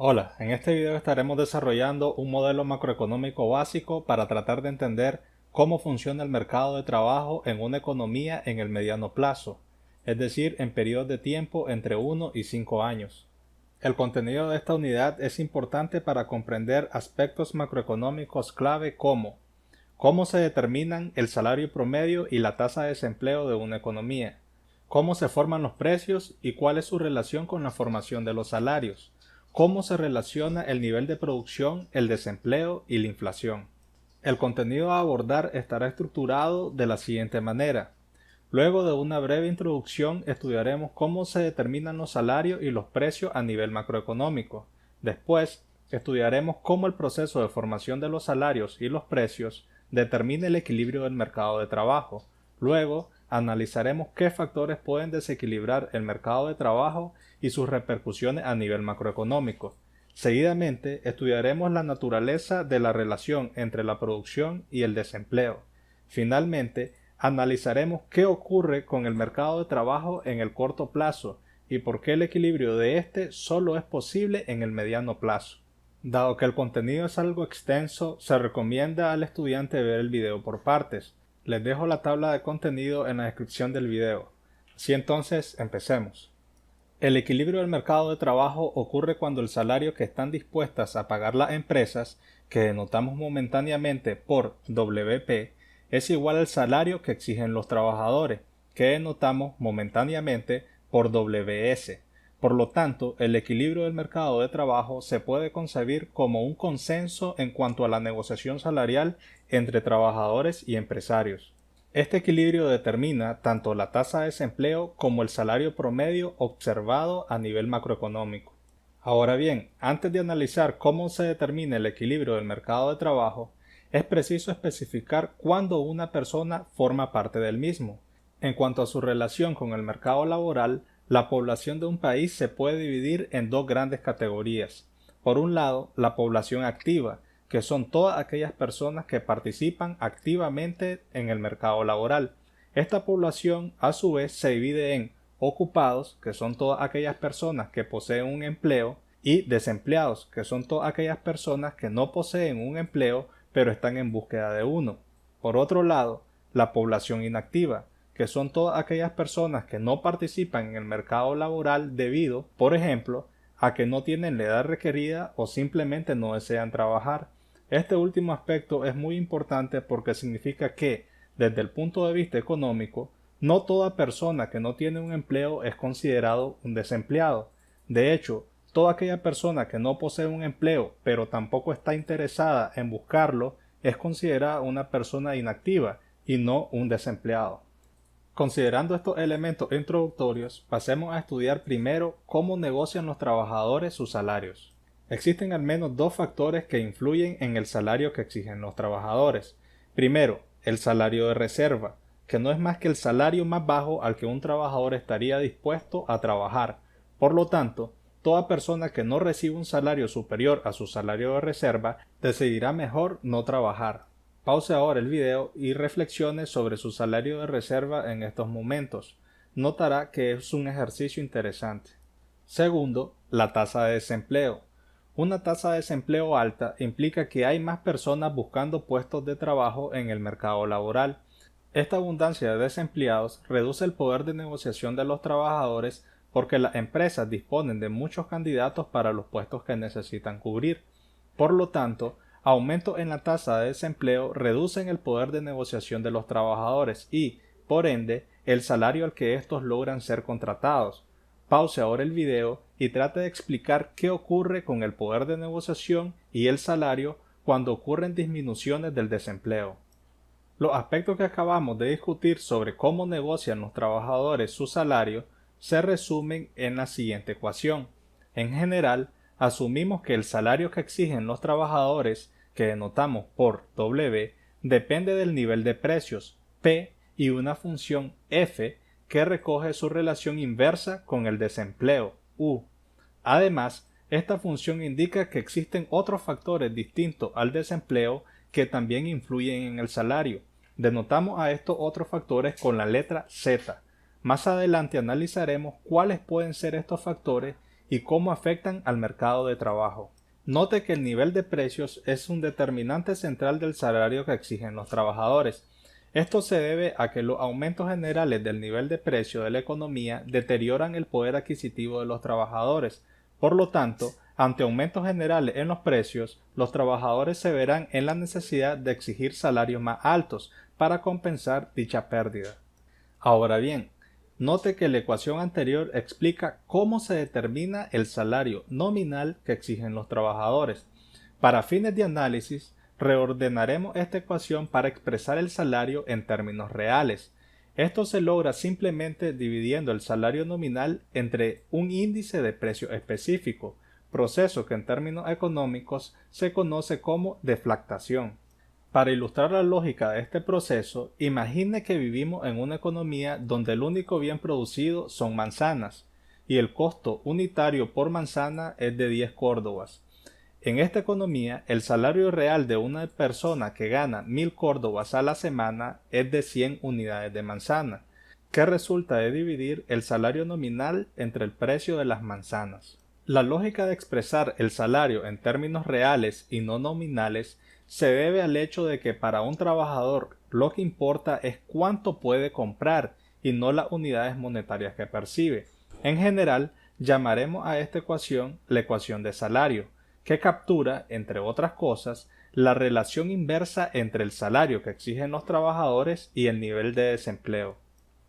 Hola, en este video estaremos desarrollando un modelo macroeconómico básico para tratar de entender cómo funciona el mercado de trabajo en una economía en el mediano plazo, es decir, en periodos de tiempo entre 1 y 5 años. El contenido de esta unidad es importante para comprender aspectos macroeconómicos clave como cómo se determinan el salario promedio y la tasa de desempleo de una economía, cómo se forman los precios y cuál es su relación con la formación de los salarios, cómo se relaciona el nivel de producción, el desempleo y la inflación. El contenido a abordar estará estructurado de la siguiente manera. Luego de una breve introducción estudiaremos cómo se determinan los salarios y los precios a nivel macroeconómico. Después, estudiaremos cómo el proceso de formación de los salarios y los precios determina el equilibrio del mercado de trabajo. Luego, analizaremos qué factores pueden desequilibrar el mercado de trabajo y sus repercusiones a nivel macroeconómico. Seguidamente, estudiaremos la naturaleza de la relación entre la producción y el desempleo. Finalmente, analizaremos qué ocurre con el mercado de trabajo en el corto plazo y por qué el equilibrio de este solo es posible en el mediano plazo. Dado que el contenido es algo extenso, se recomienda al estudiante ver el video por partes. Les dejo la tabla de contenido en la descripción del video. Así entonces, empecemos. El equilibrio del mercado de trabajo ocurre cuando el salario que están dispuestas a pagar las empresas, que denotamos momentáneamente por WP, es igual al salario que exigen los trabajadores, que denotamos momentáneamente por WS. Por lo tanto, el equilibrio del mercado de trabajo se puede concebir como un consenso en cuanto a la negociación salarial entre trabajadores y empresarios. Este equilibrio determina tanto la tasa de desempleo como el salario promedio observado a nivel macroeconómico. Ahora bien, antes de analizar cómo se determina el equilibrio del mercado de trabajo, es preciso especificar cuándo una persona forma parte del mismo. En cuanto a su relación con el mercado laboral, la población de un país se puede dividir en dos grandes categorías. Por un lado, la población activa, que son todas aquellas personas que participan activamente en el mercado laboral. Esta población, a su vez, se divide en ocupados, que son todas aquellas personas que poseen un empleo, y desempleados, que son todas aquellas personas que no poseen un empleo, pero están en búsqueda de uno. Por otro lado, la población inactiva, que son todas aquellas personas que no participan en el mercado laboral debido, por ejemplo, a que no tienen la edad requerida o simplemente no desean trabajar. Este último aspecto es muy importante porque significa que, desde el punto de vista económico, no toda persona que no tiene un empleo es considerado un desempleado. De hecho, toda aquella persona que no posee un empleo pero tampoco está interesada en buscarlo es considerada una persona inactiva y no un desempleado. Considerando estos elementos introductorios, pasemos a estudiar primero cómo negocian los trabajadores sus salarios. Existen al menos dos factores que influyen en el salario que exigen los trabajadores. Primero, el salario de reserva, que no es más que el salario más bajo al que un trabajador estaría dispuesto a trabajar. Por lo tanto, toda persona que no recibe un salario superior a su salario de reserva decidirá mejor no trabajar. Pause ahora el video y reflexione sobre su salario de reserva en estos momentos. Notará que es un ejercicio interesante. Segundo, la tasa de desempleo. Una tasa de desempleo alta implica que hay más personas buscando puestos de trabajo en el mercado laboral. Esta abundancia de desempleados reduce el poder de negociación de los trabajadores porque las empresas disponen de muchos candidatos para los puestos que necesitan cubrir. Por lo tanto, aumentos en la tasa de desempleo reducen el poder de negociación de los trabajadores y, por ende, el salario al que estos logran ser contratados. Pause ahora el video y trate de explicar qué ocurre con el poder de negociación y el salario cuando ocurren disminuciones del desempleo. Los aspectos que acabamos de discutir sobre cómo negocian los trabajadores su salario se resumen en la siguiente ecuación. En general, asumimos que el salario que exigen los trabajadores, que denotamos por W, depende del nivel de precios, P, y una función F que recoge su relación inversa con el desempleo, U. Además, esta función indica que existen otros factores distintos al desempleo que también influyen en el salario. Denotamos a estos otros factores con la letra Z. Más adelante analizaremos cuáles pueden ser estos factores y cómo afectan al mercado de trabajo. Note que el nivel de precios es un determinante central del salario que exigen los trabajadores. Esto se debe a que los aumentos generales del nivel de precio de la economía deterioran el poder adquisitivo de los trabajadores. Por lo tanto, ante aumentos generales en los precios, los trabajadores se verán en la necesidad de exigir salarios más altos para compensar dicha pérdida. Ahora bien, note que la ecuación anterior explica cómo se determina el salario nominal que exigen los trabajadores. Para fines de análisis, reordenaremos esta ecuación para expresar el salario en términos reales. Esto se logra simplemente dividiendo el salario nominal entre un índice de precio específico, proceso que en términos económicos se conoce como deflactación. Para ilustrar la lógica de este proceso, imagine que vivimos en una economía donde el único bien producido son manzanas y el costo unitario por manzana es de 10 córdobas. En esta economía, el salario real de una persona que gana 1000 córdobas a la semana es de 100 unidades de manzana, que resulta de dividir el salario nominal entre el precio de las manzanas. La lógica de expresar el salario en términos reales y no nominales se debe al hecho de que para un trabajador lo que importa es cuánto puede comprar y no las unidades monetarias que percibe. En general, llamaremos a esta ecuación la ecuación de salario, que captura, entre otras cosas, la relación inversa entre el salario que exigen los trabajadores y el nivel de desempleo.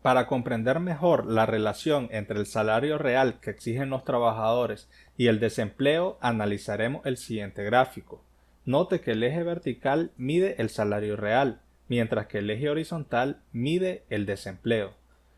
Para comprender mejor la relación entre el salario real que exigen los trabajadores y el desempleo, analizaremos el siguiente gráfico. Note que el eje vertical mide el salario real, mientras que el eje horizontal mide el desempleo.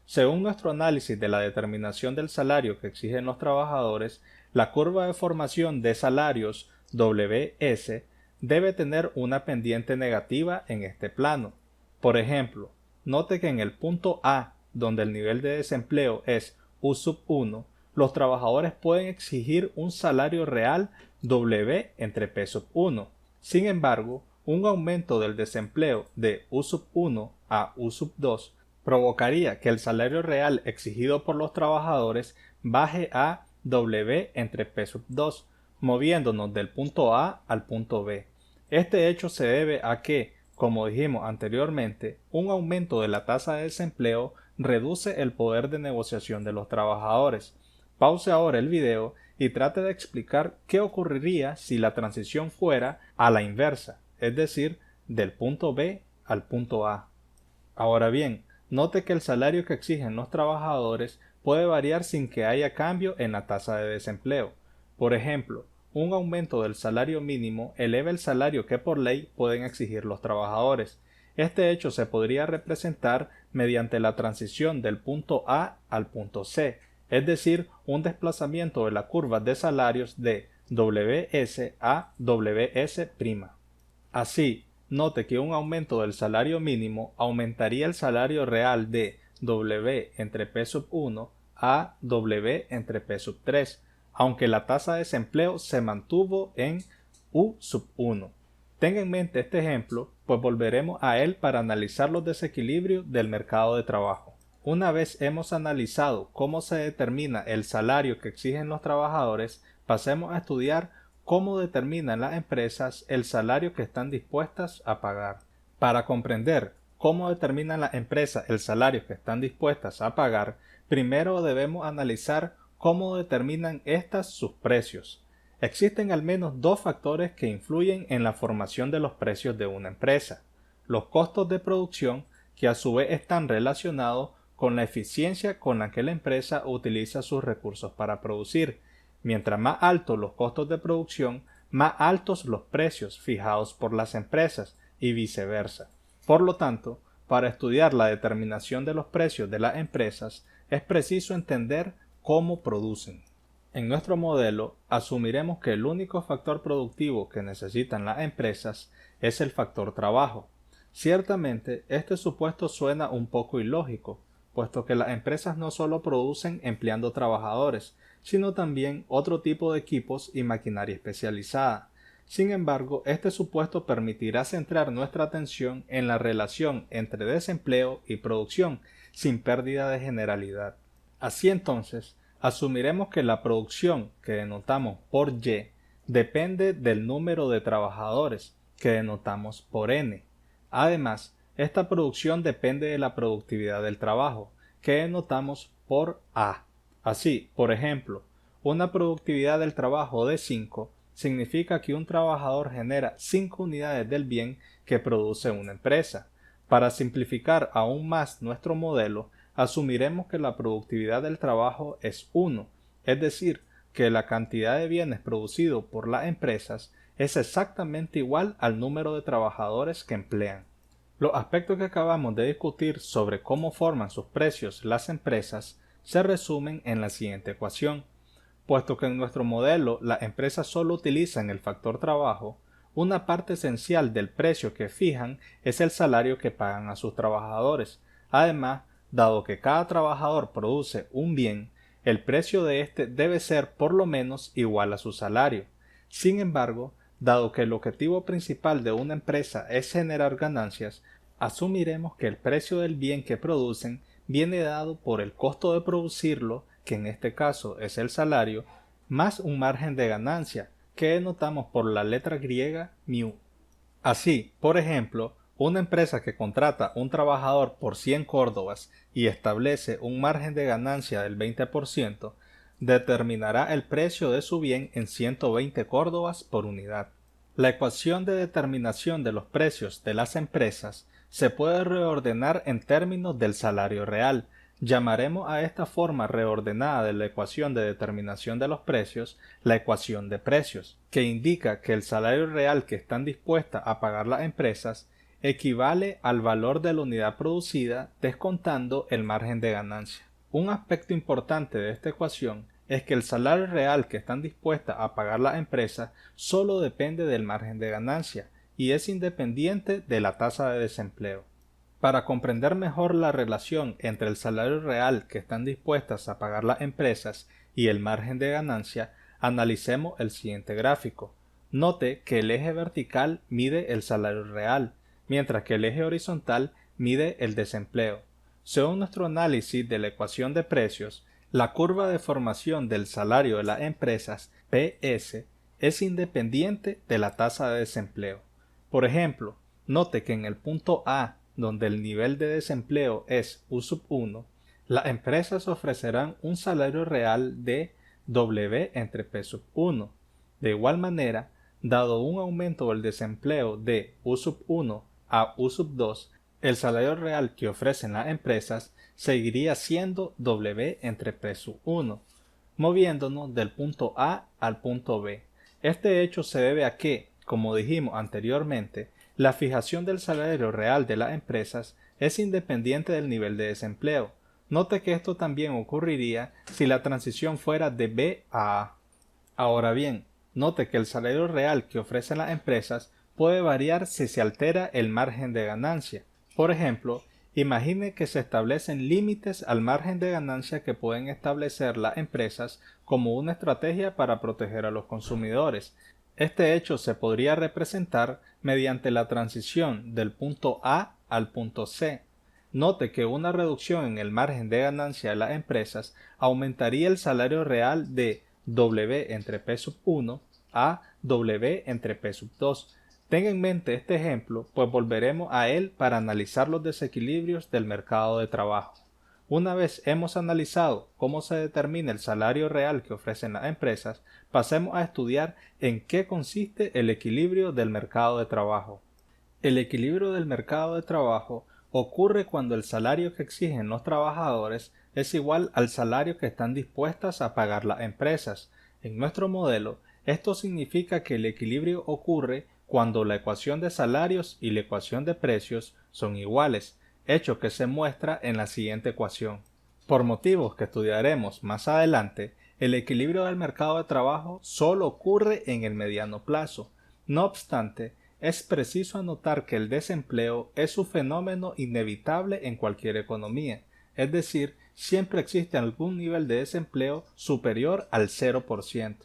Según nuestro análisis de la determinación del salario que exigen los trabajadores, la curva de formación de salarios WS debe tener una pendiente negativa en este plano. Por ejemplo, note que en el punto A, donde el nivel de desempleo es U1, los trabajadores pueden exigir un salario real W entre P1. Sin embargo, un aumento del desempleo de U1 a U2 provocaría que el salario real exigido por los trabajadores baje a W entre P2, moviéndonos del punto A al punto B. Este hecho se debe a que, como dijimos anteriormente, un aumento de la tasa de desempleo reduce el poder de negociación de los trabajadores. Pause ahora el video y trate de explicar qué ocurriría si la transición fuera a la inversa, es decir, del punto B al punto A. Ahora bien, note que el salario que exigen los trabajadores puede variar sin que haya cambio en la tasa de desempleo. Por ejemplo, un aumento del salario mínimo eleva el salario que por ley pueden exigir los trabajadores. Este hecho se podría representar mediante la transición del punto A al punto C, es decir, un desplazamiento de la curva de salarios de WS a WS'. Así, note que un aumento del salario mínimo aumentaría el salario real de W entre P1 a W entre P3, aunque la tasa de desempleo se mantuvo en U1. Tenga en mente este ejemplo, pues volveremos a él para analizar los desequilibrios del mercado de trabajo. Una vez hemos analizado cómo se determina el salario que exigen los trabajadores, pasemos a estudiar cómo determinan las empresas el salario que están dispuestas a pagar. Para comprender cómo determinan las empresas el salario que están dispuestas a pagar, primero debemos analizar cómo determinan estas sus precios. Existen al menos dos factores que influyen en la formación de los precios de una empresa: los costos de producción, que a su vez están relacionados con la eficiencia con la que la empresa utiliza sus recursos para producir. Mientras más altos los costos de producción, más altos los precios fijados por las empresas y viceversa. Por lo tanto, para estudiar la determinación de los precios de las empresas, es preciso entender cómo producen. En nuestro modelo, asumiremos que el único factor productivo que necesitan las empresas es el factor trabajo. Ciertamente, este supuesto suena un poco ilógico, puesto que las empresas no solo producen empleando trabajadores, sino también otro tipo de equipos y maquinaria especializada. Sin embargo, este supuesto permitirá centrar nuestra atención en la relación entre desempleo y producción, sin pérdida de generalidad. Así entonces, Asumiremos que la producción, que denotamos por Y, depende del número de trabajadores, que denotamos por N. Además, esta producción depende de la productividad del trabajo, que denotamos por A. Así, por ejemplo, una productividad del trabajo de 5 significa que un trabajador genera 5 unidades del bien que produce una empresa. Para simplificar aún más nuestro modelo, asumiremos que la productividad del trabajo es 1, es decir, que la cantidad de bienes producidos por las empresas es exactamente igual al número de trabajadores que emplean. Los aspectos que acabamos de discutir sobre cómo forman sus precios las empresas se resumen en la siguiente ecuación. Puesto que en nuestro modelo las empresas solo utilizan el factor trabajo, una parte esencial del precio que fijan es el salario que pagan a sus trabajadores. Además, dado que cada trabajador produce un bien, el precio de este debe ser por lo menos igual a su salario. Sin embargo, dado que el objetivo principal de una empresa es generar ganancias, asumiremos que el precio del bien que producen viene dado por el costo de producirlo, que en este caso es el salario, más un margen de ganancia, que denotamos por la letra griega mu. Así, por ejemplo, una empresa que contrata un trabajador por 100 córdobas y establece un margen de ganancia del 20%, determinará el precio de su bien en 120 córdobas por unidad. La ecuación de determinación de los precios de las empresas se puede reordenar en términos del salario real. Llamaremos a esta forma reordenada de la ecuación de determinación de los precios la ecuación de precios, que indica que el salario real que están dispuestas a pagar las empresas equivale al valor de la unidad producida descontando el margen de ganancia. Un aspecto importante de esta ecuación es que el salario real que están dispuestas a pagar las empresas solo depende del margen de ganancia y es independiente de la tasa de desempleo. Para comprender mejor la relación entre el salario real que están dispuestas a pagar las empresas y el margen de ganancia, analicemos el siguiente gráfico. Note que el eje vertical mide el salario real, mientras que el eje horizontal mide el desempleo. Según nuestro análisis de la ecuación de precios, la curva de formación del salario de las empresas, PS, es independiente de la tasa de desempleo. Por ejemplo, note que en el punto A, donde el nivel de desempleo es U1, las empresas ofrecerán un salario real de W entre P1. De igual manera, dado un aumento del desempleo de U1 a U2, el salario real que ofrecen las empresas seguiría siendo W entre P1, moviéndonos del punto A al punto B. Este hecho se debe a que, como dijimos anteriormente, la fijación del salario real de las empresas es independiente del nivel de desempleo. Note que esto también ocurriría si la transición fuera de B a A. Ahora bien, note que el salario real que ofrecen las empresas puede variar si se altera el margen de ganancia. Por ejemplo, imagine que se establecen límites al margen de ganancia que pueden establecer las empresas como una estrategia para proteger a los consumidores. Este hecho se podría representar mediante la transición del punto A al punto C. Note que una reducción en el margen de ganancia de las empresas aumentaría el salario real de W entre P1 a W entre P2. Tenga en mente este ejemplo, pues volveremos a él para analizar los desequilibrios del mercado de trabajo. Una vez hemos analizado cómo se determina el salario real que ofrecen las empresas, pasemos a estudiar en qué consiste el equilibrio del mercado de trabajo. El equilibrio del mercado de trabajo ocurre cuando el salario que exigen los trabajadores es igual al salario que están dispuestas a pagar las empresas. En nuestro modelo, esto significa que el equilibrio ocurre cuando la ecuación de salarios y la ecuación de precios son iguales, hecho que se muestra en la siguiente ecuación. Por motivos que estudiaremos más adelante, el equilibrio del mercado de trabajo solo ocurre en el mediano plazo. No obstante, es preciso anotar que el desempleo es un fenómeno inevitable en cualquier economía, es decir, siempre existe algún nivel de desempleo superior al 0%.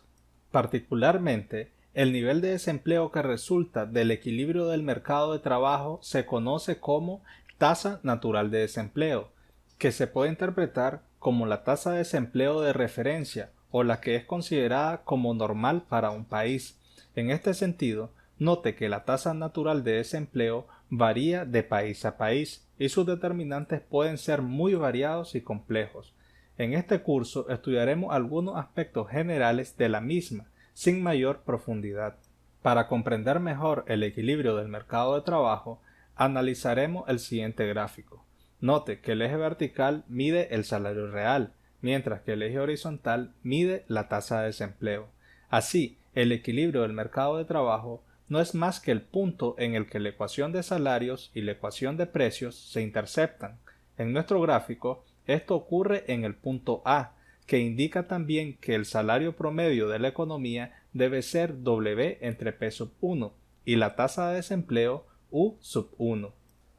Particularmente, el nivel de desempleo que resulta del equilibrio del mercado de trabajo se conoce como tasa natural de desempleo, que se puede interpretar como la tasa de desempleo de referencia o la que es considerada como normal para un país. En este sentido, note que la tasa natural de desempleo varía de país a país y sus determinantes pueden ser muy variados y complejos. En este curso estudiaremos algunos aspectos generales de la misma, sin mayor profundidad. Para comprender mejor el equilibrio del mercado de trabajo, analizaremos el siguiente gráfico. Note que el eje vertical mide el salario real, mientras que el eje horizontal mide la tasa de desempleo. Así, el equilibrio del mercado de trabajo no es más que el punto en el que la ecuación de salarios y la ecuación de precios se interceptan. En nuestro gráfico, esto ocurre en el punto A, que indica también que el salario promedio de la economía debe ser W entre P sub 1 y la tasa de desempleo U sub 1.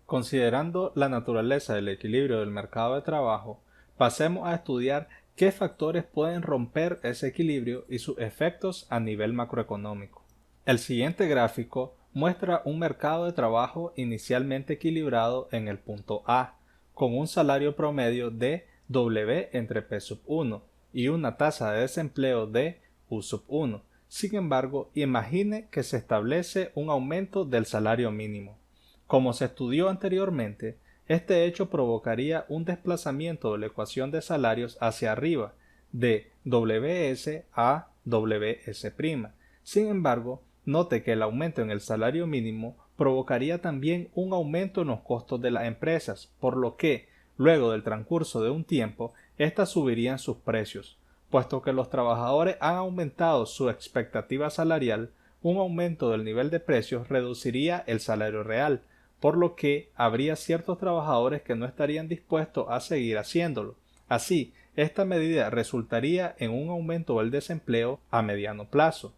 Considerando la naturaleza del equilibrio del mercado de trabajo, pasemos a estudiar qué factores pueden romper ese equilibrio y sus efectos a nivel macroeconómico. El siguiente gráfico muestra un mercado de trabajo inicialmente equilibrado en el punto A, con un salario promedio de W entre P sub 1 y una tasa de desempleo de U sub 1. Sin embargo, imagine que se establece un aumento del salario mínimo. Como se estudió anteriormente, este hecho provocaría un desplazamiento de la ecuación de salarios hacia arriba, de WS a WS'. Sin embargo, note que el aumento en el salario mínimo provocaría también un aumento en los costos de las empresas, por lo que, luego del transcurso de un tiempo, éstas subirían sus precios. Puesto que los trabajadores han aumentado su expectativa salarial, un aumento del nivel de precios reduciría el salario real, por lo que habría ciertos trabajadores que no estarían dispuestos a seguir haciéndolo. Así, esta medida resultaría en un aumento del desempleo a mediano plazo.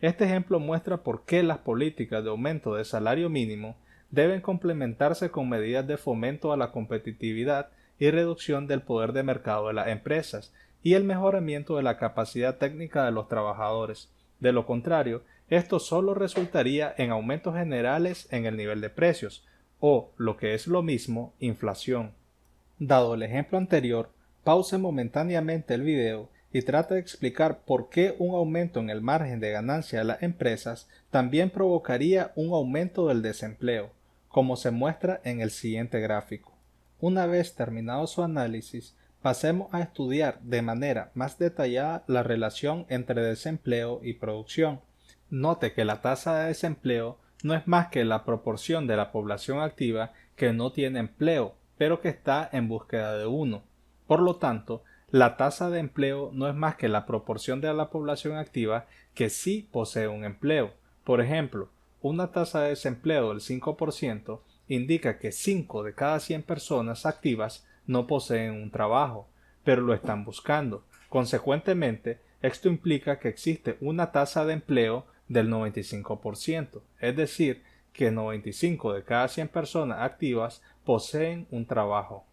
Este ejemplo muestra por qué las políticas de aumento de salario mínimo deben complementarse con medidas de fomento a la competitividad y reducción del poder de mercado de las empresas y el mejoramiento de la capacidad técnica de los trabajadores. De lo contrario, esto solo resultaría en aumentos generales en el nivel de precios, o, lo que es lo mismo, inflación. Dado el ejemplo anterior, pause momentáneamente el video y trate de explicar por qué un aumento en el margen de ganancia de las empresas también provocaría un aumento del desempleo, como se muestra en el siguiente gráfico. Una vez terminado su análisis, pasemos a estudiar de manera más detallada la relación entre desempleo y producción. Note que la tasa de desempleo no es más que la proporción de la población activa que no tiene empleo, pero que está en búsqueda de uno. Por lo tanto, la tasa de empleo no es más que la proporción de la población activa que sí posee un empleo. Por ejemplo, una tasa de desempleo del 5% indica que 5 de cada 100 personas activas no poseen un trabajo, pero lo están buscando. Consecuentemente, esto implica que existe una tasa de empleo del 95%, es decir, que 95 de cada 100 personas activas poseen un trabajo.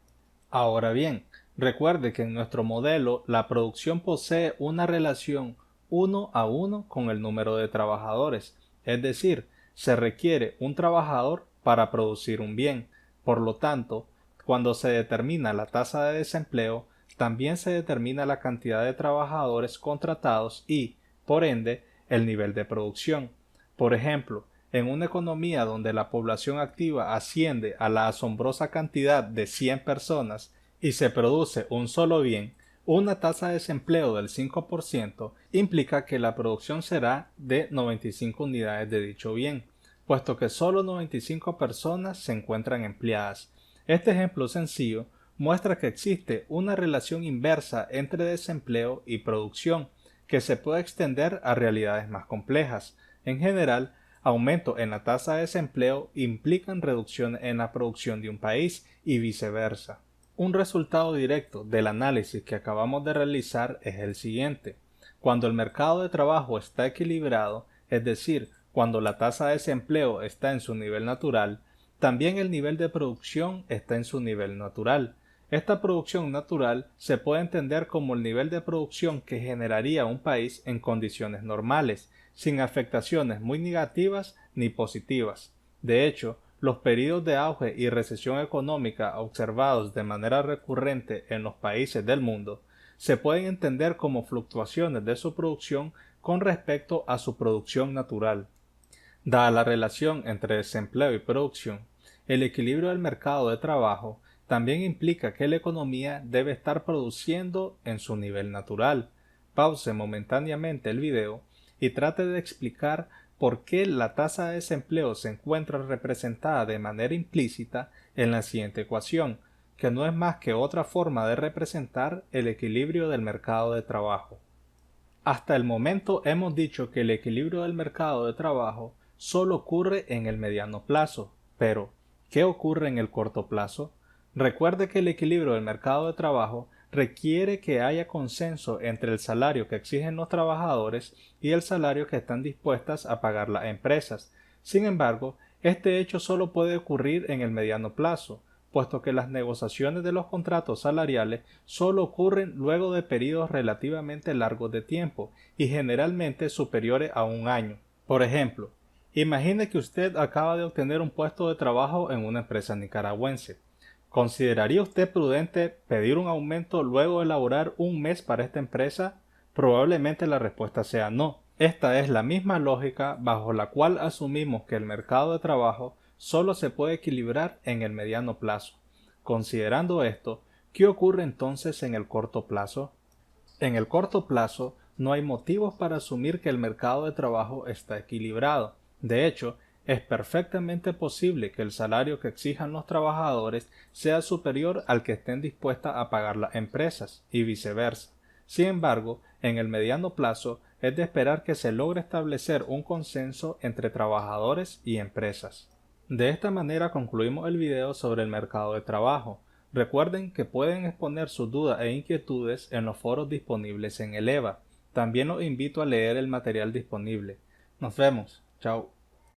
Ahora bien, recuerde que en nuestro modelo la producción posee una relación 1 a 1 con el número de trabajadores, es decir, se requiere un trabajador para producir un bien. Por lo tanto, cuando se determina la tasa de desempleo, también se determina la cantidad de trabajadores contratados y, por ende, el nivel de producción. Por ejemplo, en una economía donde la población activa asciende a la asombrosa cantidad de 100 personas y se produce un solo bien, una tasa de desempleo del 5% implica que la producción será de 95 unidades de dicho bien, puesto que solo 95 personas se encuentran empleadas. Este ejemplo sencillo muestra que existe una relación inversa entre desempleo y producción, que se puede extender a realidades más complejas. En general, aumentos en la tasa de desempleo implican reducción en la producción de un país y viceversa. Un resultado directo del análisis que acabamos de realizar es el siguiente. Cuando el mercado de trabajo está equilibrado, es decir, cuando la tasa de desempleo está en su nivel natural, también el nivel de producción está en su nivel natural. Esta producción natural se puede entender como el nivel de producción que generaría un país en condiciones normales, sin afectaciones muy negativas ni positivas. De hecho, Los periodos de auge y recesión económica observados de manera recurrente en los países del mundo se pueden entender como fluctuaciones de su producción con respecto a su producción natural. Dada la relación entre desempleo y producción, el equilibrio del mercado de trabajo también implica que la economía debe estar produciendo en su nivel natural. Pause momentáneamente el video y trate de explicar por qué la tasa de desempleo se encuentra representada de manera implícita en la siguiente ecuación, que no es más que otra forma de representar el equilibrio del mercado de trabajo. Hasta el momento hemos dicho que el equilibrio del mercado de trabajo solo ocurre en el mediano plazo, pero ¿qué ocurre en el corto plazo? Recuerde que el equilibrio del mercado de trabajo requiere que haya consenso entre el salario que exigen los trabajadores y el salario que están dispuestas a pagar las empresas. Sin embargo, este hecho solo puede ocurrir en el mediano plazo, puesto que las negociaciones de los contratos salariales solo ocurren luego de periodos relativamente largos de tiempo y generalmente superiores a un año. Por ejemplo, imagine que usted acaba de obtener un puesto de trabajo en una empresa nicaragüense. ¿Consideraría usted prudente pedir un aumento luego de laborar un mes para esta empresa? Probablemente la respuesta sea no. Esta es la misma lógica bajo la cual asumimos que el mercado de trabajo solo se puede equilibrar en el mediano plazo. Considerando esto, ¿qué ocurre entonces en el corto plazo? En el corto plazo, no hay motivos para asumir que el mercado de trabajo está equilibrado. De hecho, es perfectamente posible que el salario que exijan los trabajadores sea superior al que estén dispuestas a pagar las empresas, y viceversa. Sin embargo, en el mediano plazo es de esperar que se logre establecer un consenso entre trabajadores y empresas. De esta manera concluimos el video sobre el mercado de trabajo. Recuerden que pueden exponer sus dudas e inquietudes en los foros disponibles en el EVA. También los invito a leer el material disponible. Nos vemos. Chao.